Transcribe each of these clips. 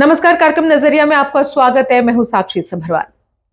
नमस्कार, कार्यक्रम नजरिया में आपका स्वागत है। मैं हूं साक्षी सभरवाल।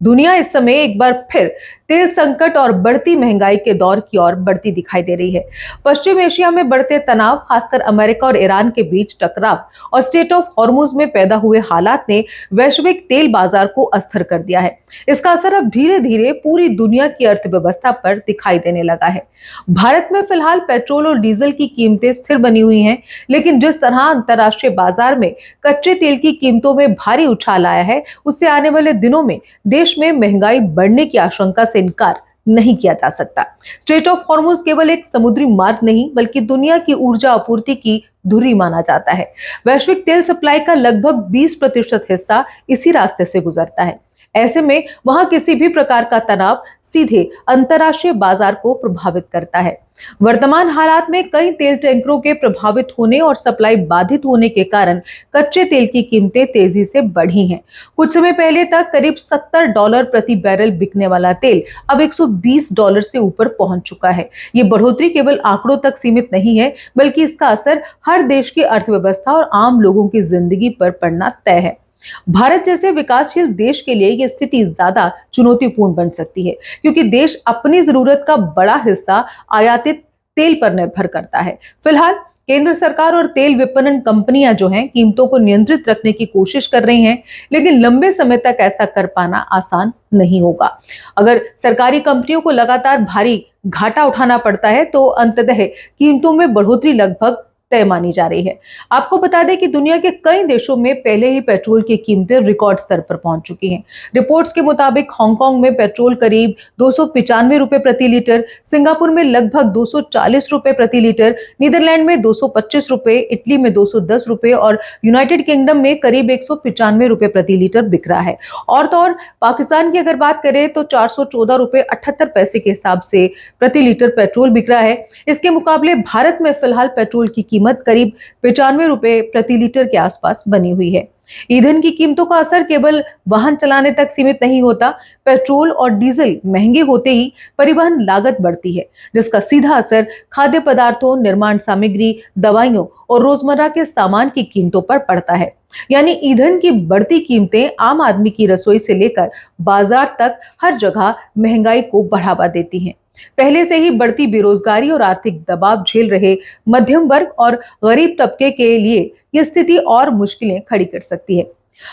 दुनिया इस समय एक बार फिर तेल संकट और बढ़ती महंगाई के दौर की ओर बढ़ती दिखाई दे रही है। पश्चिम एशिया में बढ़ते तनाव, खासकर अमेरिका और ईरान के बीच टकराव और स्ट्रेट ऑफ हॉर्मुज में पैदा हुए हालात ने वैश्विक तेल बाजार को अस्थिर कर दिया है। इसका असर अब धीरे धीरे पूरी दुनिया की अर्थव्यवस्था पर दिखाई देने लगा है। भारत में फिलहाल पेट्रोल और डीजल की कीमतें स्थिर बनी हुई हैं, लेकिन जिस तरह अंतर्राष्ट्रीय बाजार में कच्चे तेल की कीमतों में भारी उछाल आया है, उससे आने वाले दिनों में देश में महंगाई बढ़ने की आशंका से इनकार नहीं किया जा सकता। स्ट्रेट ऑफ हॉर्मुज केवल एक समुद्री मार्ग नहीं, बल्कि दुनिया की ऊर्जा आपूर्ति की धुरी माना जाता है। वैश्विक तेल सप्लाई का लगभग 20% हिस्सा इसी रास्ते से गुजरता है। ऐसे में वहां किसी भी प्रकार का तनाव सीधे अंतर्राष्ट्रीय बाजार को प्रभावित करता है। वर्तमान हालात में कई तेल टैंकरों के प्रभावित होने और सप्लाई बाधित होने के कारण कच्चे तेल की कीमतें तेजी से बढ़ी हैं। कुछ समय पहले तक करीब $70 प्रति बैरल बिकने वाला तेल अब $120 से ऊपर पहुंच चुका है। ये बढ़ोतरी केवल आंकड़ों तक सीमित नहीं है, बल्कि इसका असर हर देश की अर्थव्यवस्था और आम लोगों की जिंदगी पर पड़ना तय है। भारत जैसे विकासशील देश के लिए यह स्थिति ज्यादा चुनौतीपूर्ण बन सकती है, क्योंकि देश अपनी जरूरत का बड़ा हिस्सा आयातित तेल पर निर्भर करता है। फिलहाल केंद्र सरकार और तेल विपणन कंपनियां जो हैं, कीमतों को नियंत्रित रखने की कोशिश कर रही हैं, लेकिन लंबे समय तक ऐसा कर पाना आसान नहीं होगा। अगर सरकारी कंपनियों को लगातार भारी घाटा उठाना पड़ता है, तो अंततः कीमतों में बढ़ोतरी लगभग तय मानी जा रही है। आपको बता दें कि दुनिया के कई देशों में पहले ही पेट्रोल की कीमतें रिकॉर्ड स्तर पर पहुंच चुकी हैं। रिपोर्ट्स के मुताबिक हांगकांग में पेट्रोल करीब ₹295 प्रति लीटर, सिंगापुर में लगभग ₹240 प्रति लीटर, नीदरलैंड में ₹225, इटली में ₹210 और यूनाइटेड किंगडम में करीब ₹195 प्रति लीटर बिक रहा है। और तो और पाकिस्तान की अगर बात करें तो ₹414.78 के हिसाब से प्रति लीटर पेट्रोल बिक रहा है। इसके मुकाबले भारत में फिलहाल पेट्रोल की कीमत करीब ₹95 प्रति लीटर के आसपास बनी हुई है। ईंधन की कीमतों का असर केवल वाहन चलाने तक सीमित नहीं होता। पेट्रोल और डीजल महंगे होते ही परिवहन लागत बढ़ती है, जिसका सीधा असर खाद्य पदार्थों, निर्माण सामग्री, दवाइयों और रोजमर्रा के सामान की कीमतों पर पड़ता है। यानी ईंधन की बढ़ती कीमतें आम आदमी की रसोई से लेकर बाजार तक हर जगह महंगाई को बढ़ावा देती हैं। पहले से ही बढ़ती बेरोजगारी और आर्थिक दबाव झेल रहे मध्यम वर्ग और गरीब तबके के लिए यह स्थिति और मुश्किलें खड़ी कर सकती है।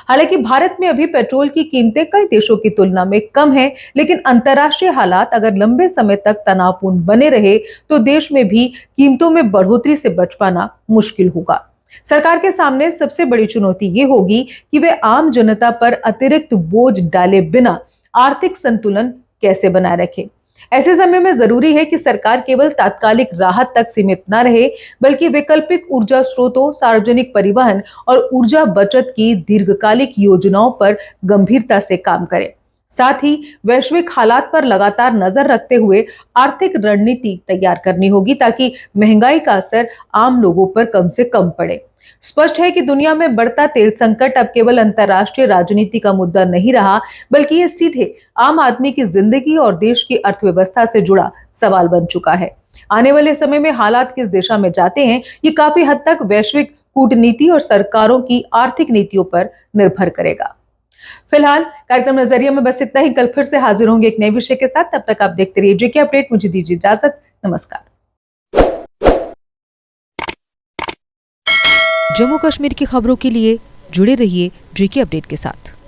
हालांकि भारत में अभी पेट्रोल की कीमतें कई देशों की तुलना में कम हैं, लेकिन अंतर्राष्ट्रीय हालात अगर लंबे समय तक तनावपूर्ण बने रहे, तो देश में भी कीमतों में बढ़ोतरी से बच पाना मुश्किल होगा। सरकार के सामने सबसे बड़ी चुनौती ये होगी कि वे आम जनता पर अतिरिक्त बोझ डाले बिना आर्थिक संतुलन कैसे बनाए रखे। ऐसे समय में जरूरी है कि सरकार केवल तात्कालिक राहत तक सीमित न रहे, बल्कि वैकल्पिक ऊर्जा स्रोतों, सार्वजनिक परिवहन और ऊर्जा बचत की दीर्घकालिक योजनाओं पर गंभीरता से काम करे। साथ ही वैश्विक हालात पर लगातार नजर रखते हुए आर्थिक रणनीति तैयार करनी होगी, ताकि महंगाई का असर आम लोगों पर कम से कम पड़े। स्पष्ट है कि दुनिया में बढ़ता तेल संकट अब केवल अंतर्राष्ट्रीय राजनीति का मुद्दा नहीं रहा, बल्कि ये सीधे आम आदमी की जिंदगी और देश की अर्थव्यवस्था से जुड़ा सवाल बन चुका है। आने वाले समय में हालात किस दिशा में जाते हैं, ये काफी हद तक वैश्विक कूटनीति और सरकारों की आर्थिक नीतियों पर निर्भर करेगा। फिलहाल कार्यक्रम नजरिया में बस इतना ही। कल फिर से हाजिर होंगे एक नए विषय के साथ। तब तक आप देखते रहिए जेके अपडेट। मुझे दीजिए इजाजत। नमस्कार। जम्मू कश्मीर की खबरों के लिए जुड़े रहिए जेके अपडेट के साथ।